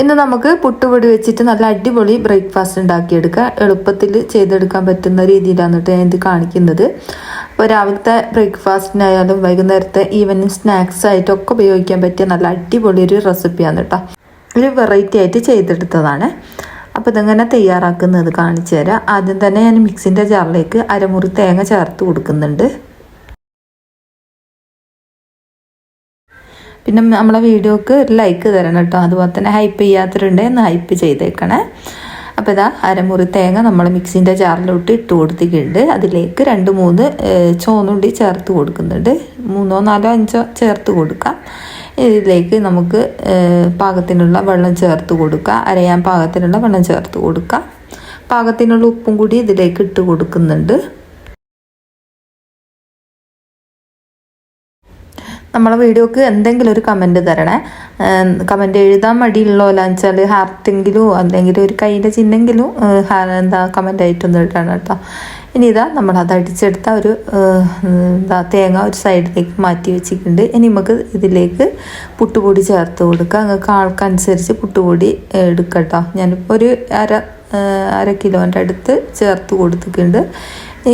ഇന്ന് നമുക്ക് പുട്ടുപൊടി വെച്ചിട്ട് നല്ല അടിപൊളി ബ്രേക്ക്ഫാസ്റ്റ് ഉണ്ടാക്കിയെടുക്കാം. എളുപ്പത്തിൽ ചെയ്തെടുക്കാൻ പറ്റുന്ന രീതിയിലാണ് കേട്ടോ ഞാൻ ഇത് കാണിക്കുന്നത്. അപ്പോൾ രാവിലത്തെ ബ്രേക്ക്ഫാസ്റ്റിനായാലും വൈകുന്നേരത്തെ ഈവനിങ് സ്നാക്സ് ആയിട്ടൊക്കെ ഉപയോഗിക്കാൻ പറ്റിയ നല്ല അടിപൊളി ഒരു റെസിപ്പിയാണ് കേട്ടോ. ഒരു വെറൈറ്റി ആയിട്ട് ചെയ്തെടുത്തതാണ്. അപ്പോൾ ഇതെങ്ങനെ തയ്യാറാക്കുന്നത് കാണിച്ചു തരാം. ആദ്യം തന്നെ ഞാൻ മിക്സിൻ്റെ ജാറിലേക്ക് അരമുറി തേങ്ങ ചേർത്ത് കൊടുക്കുന്നുണ്ട്. പിന്നെ നമ്മളെ വീഡിയോക്ക് ഒരു ലൈക്ക് തരണം കേട്ടോ. അതുപോലെ തന്നെ ഹൈപ്പ് ചെയ്യാത്തവരുണ്ടെങ്കിൽ ഒന്ന് ഹൈപ്പ് ചെയ്തേക്കണേ. അപ്പോൾ ഇതാ അരമുറി തേങ്ങ നമ്മൾ മിക്സിൻ്റെ ജാറിലോട്ട് ഇട്ട് കൊടുത്തിട്ടുണ്ട്. അതിലേക്ക് 2-3 ചുവന്നുള്ളി ചേർത്ത് കൊടുക്കുന്നുണ്ട്. 3, 4, 5 ചേർത്ത് കൊടുക്കാം. ഇതിലേക്ക് നമുക്ക് പാകത്തിനുള്ള വെള്ളം ചേർത്ത് കൊടുക്കുക. അരയാൻ പാകത്തിനുള്ള വെള്ളം ചേർത്ത് കൊടുക്കാം. പാകത്തിനുള്ള ഉപ്പും കൂടി ഇതിലേക്ക് ഇട്ട് കൊടുക്കുന്നുണ്ട്. നമ്മളെ വീഡിയോക്ക് എന്തെങ്കിലും ഒരു കമൻറ്റ് തരണേ. കമൻറ്റ് എഴുതാൻ മടിയുള്ളോലാന്ന് വെച്ചാൽ ഹാർട്ടെങ്കിലും അല്ലെങ്കിൽ ഒരു കൈയിൻ്റെ ചിഹ്നെങ്കിലും കമൻ്റ് ആയിട്ടൊന്നും ഇടണം കേട്ടോ. ഇനി ഇതാ നമ്മളത് അടിച്ചെടുത്ത ഒരു തേങ്ങ ഒരു സൈഡിലേക്ക് മാറ്റി വെച്ചിട്ടുണ്ട്. ഇനി നമുക്ക് ഇതിലേക്ക് പുട്ടുപൊടി ചേർത്ത് കൊടുക്കുക. നിങ്ങൾക്ക് ആൾക്കനുസരിച്ച് പുട്ടുപൊടി എടുക്കാം കേട്ടോ. ഞാനിപ്പോൾ ഒരു അര കിലോൻ്റെ അടുത്ത് ചേർത്ത് കൊടുത്തിട്ടുണ്ട്.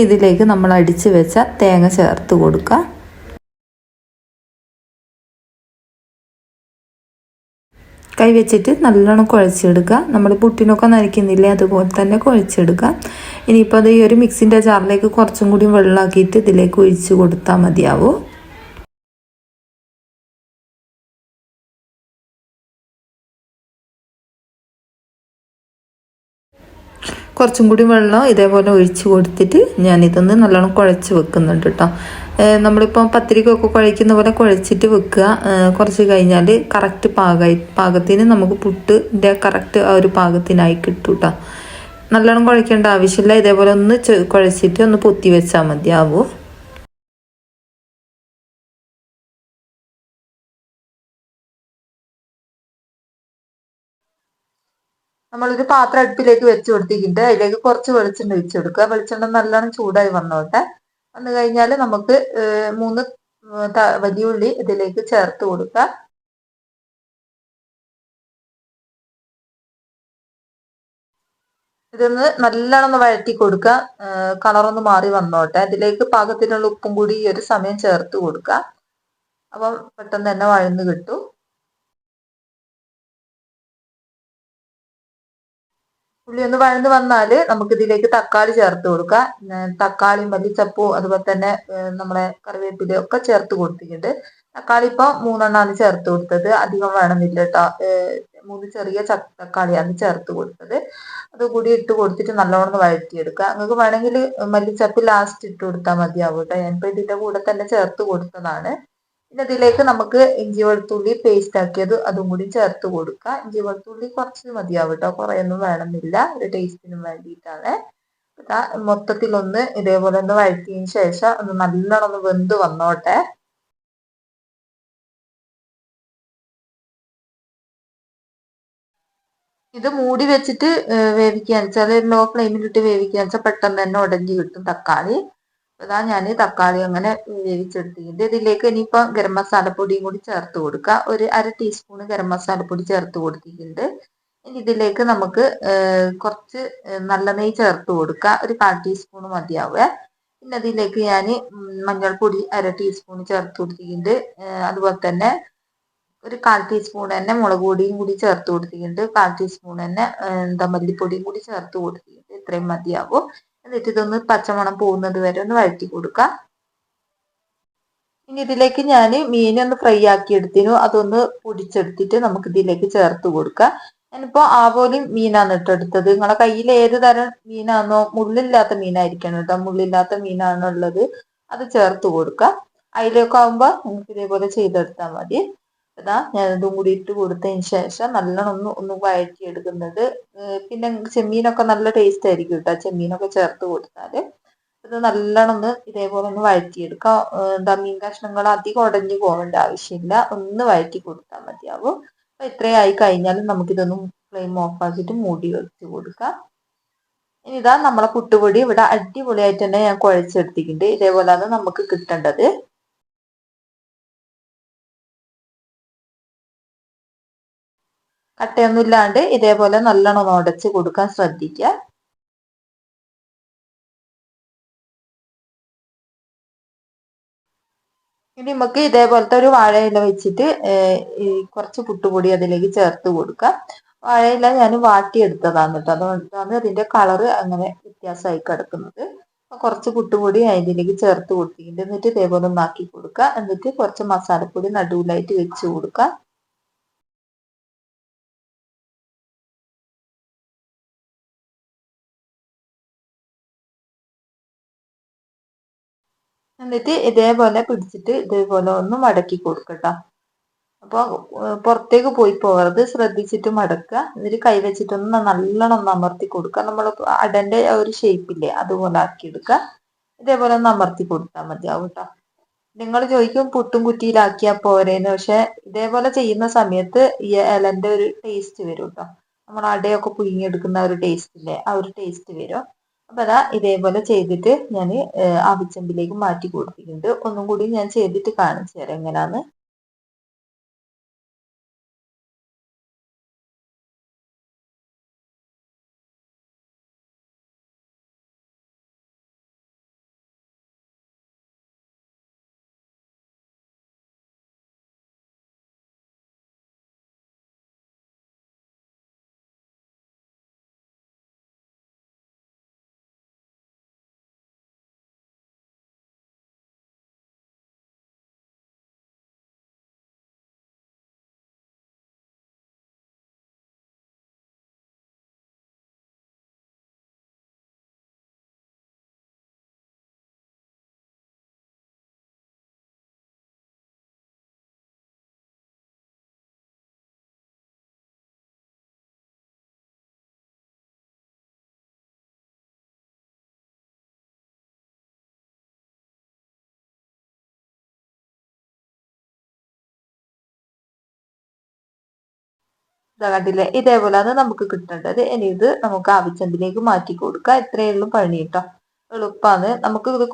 ഇതിലേക്ക് നമ്മൾ അടിച്ച് വെച്ച തേങ്ങ ചേർത്ത് കൊടുക്കുക. കൈ വെച്ചിട്ട് നല്ലോണം കുഴച്ചെടുക്കുക. നമ്മൾ പുട്ടിനൊക്കെ നനയ്ക്കുന്നില്ലേ അതുപോലെ തന്നെ കുഴച്ചെടുക്കുക. ഇനിയിപ്പോൾ അത് ഈ ഒരു മിക്സിൻ്റെ ജാറിലേക്ക് കുറച്ചും കൂടി വെള്ളമാക്കിയിട്ട് ഇതിലേക്ക് ഒഴിച്ച് കൊടുത്താൽ മതിയാവും. കുറച്ചും കൂടി വെള്ളം ഇതേപോലെ ഒഴിച്ച് കൊടുത്തിട്ട് ഞാനിതൊന്ന് നല്ലോണം കുഴച്ച് വെക്കുന്നുണ്ട് കേട്ടോ. നമ്മളിപ്പോൾ പത്തിരിക്കൊക്കെ കുഴയ്ക്കുന്ന പോലെ കുഴച്ചിട്ട് വെക്കുക. കുറച്ച് കഴിഞ്ഞാൽ കറക്റ്റ് പാകത്തിന് നമുക്ക് പുട്ടിൻ്റെ കറക്റ്റ് ആ ഒരു പാകത്തിനായി കിട്ടും കേട്ടോ. നല്ലോണം കുഴയ്ക്കേണ്ട ആവശ്യമില്ല. ഇതേപോലെ ഒന്ന് കുഴച്ചിട്ട് ഒന്ന് പൊത്തി വെച്ചാൽ മതിയാവും. നമ്മളൊരു പാത്രം അടുപ്പിലേക്ക് വെച്ച് കൊടുത്തിട്ടുണ്ട്. അതിലേക്ക് കുറച്ച് വെളിച്ചെണ്ണ ഒഴിച്ച് കൊടുക്കുക. വെളിച്ചെണ്ണ നല്ലോണം ചൂടായി വന്നോട്ടെ. വന്നു കഴിഞ്ഞാൽ നമുക്ക് 3 വലിയ ഉള്ളി ഇതിലേക്ക് ചേർത്ത് കൊടുക്കുക. ഇതൊന്ന് നല്ലോണം വഴറ്റി കൊടുക്കുക. കളറൊന്ന് മാറി വന്നോട്ടെ. അതിലേക്ക് പാകത്തിനുള്ള ഉപ്പും കൂടി ഈ ഒരു സമയം ചേർത്ത് കൊടുക്കുക. അപ്പം പെട്ടെന്ന് തന്നെ വഴന്ന് കിട്ടും. ഉള്ളി ഒന്ന് വഴന്ന് വന്നാൽ നമുക്ക് ഇതിലേക്ക് തക്കാളി ചേർത്ത് കൊടുക്കുക. തക്കാളി, മല്ലിച്ചപ്പും അതുപോലെ തന്നെ നമ്മളെ കറിവേപ്പിലയും ഒക്കെ ചേർത്ത് കൊടുത്തിട്ടുണ്ട്. തക്കാളി ഇപ്പോൾ 3 ചേർത്ത് കൊടുത്തത്. അധികം വേണമെന്നില്ല കേട്ടോ. 3 ചെറിയ തക്കാളിയാണ് ചേർത്ത് കൊടുത്തത്. അതുകൂടി ഇട്ട് കൊടുത്തിട്ട് നല്ലോണം വഴറ്റിയെടുക്കുക. നിങ്ങൾക്ക് വേണമെങ്കിൽ മല്ലിച്ചപ്പ് ലാസ്റ്റ് ഇട്ട് കൊടുത്താൽ മതിയാവും കേട്ടോ. ഞാനിപ്പോൾ ഇതിൻ്റെ കൂടെ തന്നെ ചേർത്ത് കൊടുത്തതാണ്. പിന്നെ ഇതിലേക്ക് നമുക്ക് ഇഞ്ചി വെളുത്തുള്ളി പേസ്റ്റ് ആക്കിയത് അതും കൂടി ചേർത്ത് കൊടുക്കുക. ഇഞ്ചി വെളുത്തുള്ളി കുറച്ച് മതിയാവും കേട്ടോ. കുറേയൊന്നും വേണമെന്നില്ല. ഒരു ടേസ്റ്റിനും വേണ്ടിയിട്ടാണ്. മൊത്തത്തിലൊന്ന് ഇതേപോലെ ഒന്ന് വഴറ്റിയതിന് ശേഷം ഒന്ന് നല്ലോണം ഒന്ന് വെന്ത് വന്നോട്ടെ. ഇത് മൂടി വെച്ചിട്ട് വേവിക്കാൻ വെച്ചാൽ ലോ ഫ്ലെയിമിലിട്ട് വേവിക്കാൻ വെച്ചാൽ പെട്ടെന്ന് തന്നെ ഉടഞ്ഞു കിട്ടും തക്കാളി. അതാ ഞാൻ തക്കാളി അങ്ങനെ വേവിച്ചെടുത്തിട്ടുണ്ട്. ഇതിലേക്ക് ഇനിയിപ്പോൾ ഗരം മസാലപ്പൊടിയും കൂടി ചേർത്ത് കൊടുക്കുക. ഒരു 1/2 ടീസ്പൂൺ ഗരം മസാലപ്പൊടി ചേർത്ത് കൊടുത്തിട്ടുണ്ട്. ഇനി ഇതിലേക്ക് നമുക്ക് കുറച്ച് നല്ല നെയ്യ് ചേർത്ത് കൊടുക്കുക. ഒരു 1/4 ടീസ്പൂൺ മതിയാവുക. പിന്നെ അതിലേക്ക് ഞാൻ മഞ്ഞൾപ്പൊടി 1/2 ടീസ്പൂൺ ചേർത്ത് കൊടുത്തിട്ടുണ്ട്. അതുപോലെ തന്നെ ഒരു 1/4 ടീസ്പൂൺ തന്നെ മുളക് പൊടിയും കൂടി ചേർത്ത് കൊടുത്തിട്ടുണ്ട്. 1/4 ടീസ്പൂൺ തന്നെ മല്ലിപ്പൊടിയും കൂടി ചേർത്ത് കൊടുത്തിട്ടുണ്ട്. ഇത്രയും മതിയാവും. എന്നിട്ട് ഇതൊന്ന് പച്ചമണം പോകുന്നത് വരെ ഒന്ന് വഴറ്റി കൊടുക്കുക. ഇനി ഇതിലേക്ക് ഞാൻ മീനൊന്ന് ഫ്രൈ ആക്കി എടുത്തിനു. അതൊന്ന് പൊടിച്ചെടുത്തിട്ട് നമുക്ക് ഇതിലേക്ക് ചേർത്ത് കൊടുക്കുക. ഞാനിപ്പോൾ ആവോലി മീനാണ് ഇട്ടെടുത്തത്. നിങ്ങളെ കയ്യിൽ ഏത് തരം മീനാണോ, മുള്ളില്ലാത്ത മീനായിരിക്കണം കേട്ടോ. മുള്ളില്ലാത്ത മീനാണുള്ളത് അത് ചേർത്ത് കൊടുക്കുക. അതിലേക്ക് ആകുമ്പോൾ നമുക്ക് ഇതേപോലെ ചെയ്തെടുത്താൽ മതി. അതാ ഞാൻ ഇതും കൂടി ഇട്ട് കൊടുത്തതിന് ശേഷം നല്ലോണം ഒന്ന് വഴറ്റി എടുക്കുന്നത്. പിന്നെ ചെമ്മീനൊക്കെ നല്ല ടേസ്റ്റ് ആയിരിക്കും കേട്ടോ. ചെമ്മീനൊക്കെ ചേർത്ത് കൊടുത്താൽ ഇത് നല്ലോണം ഒന്ന് ഇതേപോലെ ഒന്ന് വഴറ്റിയെടുക്കുക. മീൻ കഷ്ണങ്ങൾ അധികം ഉടഞ്ഞു പോകേണ്ട ആവശ്യമില്ല. ഒന്ന് വഴറ്റി കൊടുത്താൽ മതിയാവും. അപ്പൊ ഇത്രയായി കഴിഞ്ഞാലും നമുക്കിതൊന്ന് ഫ്ലെയിം ഓഫ് ആക്കിയിട്ട് മൂടി വെച്ച് കൊടുക്കാം. ഇനി ഇതാ നമ്മളെ പുട്ടുപൊടി ഇവിടെ അടിപൊളിയായിട്ട് തന്നെ ഞാൻ കുഴച്ചെടുത്തിട്ടുണ്ട്. ഇതേപോലെയാണ് നമുക്ക് കിട്ടേണ്ടത്. കട്ടയൊന്നും ഇല്ലാണ്ട് ഇതേപോലെ നല്ലോണം ഒന്ന് ഉടച്ച് കൊടുക്കാൻ ശ്രദ്ധിക്കുക. ഇനി നമുക്ക് ഇതേപോലത്തെ ഒരു വാഴയില വെച്ചിട്ട് കുറച്ച് പുട്ടുപൊടി അതിലേക്ക് ചേർത്ത് കൊടുക്കാം. വാഴയില ഞാൻ വാട്ടിയെടുത്തതാണ് കേട്ടോ, അതുകൊണ്ടാണ് അതിന്റെ കളറ് അങ്ങനെ വ്യത്യാസമായി കിടക്കുന്നത്. കുറച്ച് പുട്ടുപൊടി അതിലേക്ക് ചേർത്ത് കൊടുത്തിട്ടുണ്ട്. എന്നിട്ട് ഇതേപോലെ ഒന്നാക്കി കൊടുക്കുക. എന്നിട്ട് കുറച്ച് മസാലപ്പൊടി നടുവിലായിട്ട് വെച്ച് കൊടുക്കുക. എന്നിട്ട് ഇതേപോലെ പിടിച്ചിട്ട് ഇതേപോലെ ഒന്ന് മടക്കി കൊടുക്കട്ടോ. അപ്പോൾ പുറത്തേക്ക് പോയി പോകരുത്, ശ്രദ്ധിച്ചിട്ട് മടക്കുക. എന്നിട്ട് കൈ വെച്ചിട്ടൊന്ന് നല്ലോണം ഒന്ന് അമർത്തി കൊടുക്കുക. നമ്മൾ അടന്റെ ഒരു ഷേപ്പില്ലേ അതുപോലെ ആക്കിയെടുക്കുക. ഇതേപോലെ ഒന്ന് അമർത്തി കൊടുത്താൽ മതിയാവും കേട്ടോ. നിങ്ങൾ ചോദിക്കും പുട്ടും കുറ്റിയിലാക്കിയാൽ പോരേന്ന്, പക്ഷെ ഇതേപോലെ ചെയ്യുന്ന സമയത്ത് ഈ ഇലന്റെ ഒരു ടേസ്റ്റ് വരും കേട്ടോ. നമ്മൾ അടയൊക്കെ പുഴുങ്ങിയെടുക്കുന്ന ഒരു ടേസ്റ്റ് ഇല്ലേ, ആ ഒരു ടേസ്റ്റ് വരും. അപ്പൊ അതാ ഇതേപോലെ ചെയ്തിട്ട് ഞാൻ ആവിച്ചെമ്പിലേക്ക് മാറ്റി കൊടുത്തിട്ടുണ്ട്. ഒന്നും കൂടി ഞാൻ ചെയ്തിട്ട് കാണിച്ചു തരാം എങ്ങനെയാന്ന്. ഇതാ കണ്ടില്ലേ, ഇതേപോലെയാണ് നമുക്ക് കിട്ടേണ്ടത്. ഇനി ഇത് നമുക്ക് ആവിച്ചെമ്പിലേക്ക് മാറ്റി കൊടുക്കുക. ഇത്രയേ ഉള്ളൂ പണി കേട്ടോ, എളുപ്പമാണ്. നമുക്ക് ഇത്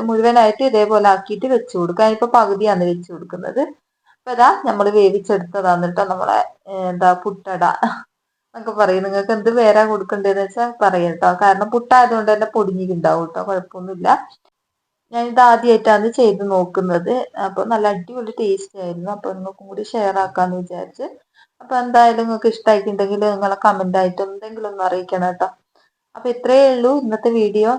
മുഴുവനായിട്ട് ഇതേപോലെ ആക്കിയിട്ട് വെച്ച് കൊടുക്കാം. ഇപ്പൊ പകുതിയാണ് വെച്ച് കൊടുക്കുന്നത്. അപ്പൊ ഇതാ നമ്മൾ വേവിച്ചെടുത്തതാണ് കേട്ടോ നമ്മളെ എന്താ പുട്ടട എന്നൊക്കെ പറയും. നിങ്ങൾക്ക് എന്ത് പേരാ കൊടുക്കേണ്ടതെന്ന് വെച്ചാൽ പറയാം കേട്ടോ. കാരണം പുട്ടായതുകൊണ്ട് തന്നെ പൊടിഞ്ഞിട്ടുണ്ടാവും കേട്ടോ, കുഴപ്പമൊന്നുമില്ല. ഞാനിത് ആദ്യമായിട്ടാണ് ചെയ്ത് നോക്കുന്നത്. അപ്പൊ നല്ല അടിപൊളി ടേസ്റ്റ് ആയിരുന്നു. അപ്പൊ നിങ്ങൾക്കും കൂടി ഷെയർ ആക്കാന്ന് വിചാരിച്ച്. അപ്പൊ എന്തായാലും നിങ്ങൾക്ക് ഇഷ്ടമായിട്ടുണ്ടെങ്കിൽ നിങ്ങളെ കമന്റ് ആയിട്ട് എന്തെങ്കിലും ഒന്ന് അറിയിക്കണം കേട്ടോ. അപ്പൊ ഇത്രയേ ഉള്ളൂ ഇന്നത്തെ വീഡിയോ.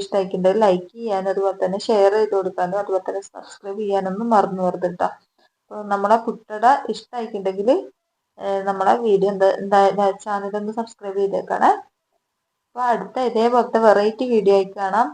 ഇഷ്ടമായിട്ടുണ്ടെങ്കിൽ ലൈക്ക് ചെയ്യാനും അതുപോലെ തന്നെ ഷെയർ ചെയ്ത് കൊടുക്കാനും അതുപോലെ തന്നെ സബ്സ്ക്രൈബ് ചെയ്യാനൊന്നും മറന്നു പോകരുത് കേട്ടോ. അപ്പൊ നമ്മളെ പുട്ടട ഇഷ്ടമായിട്ടുണ്ടെങ്കിൽ നമ്മളെ വീഡിയോ എന്താ ചാനൽ ഒന്ന് സബ്സ്ക്രൈബ് ചെയ്തേക്കണേ. അപ്പൊ അടുത്ത ഇതേപോലത്തെ വെറൈറ്റി വീഡിയോ ആയി കാണാം.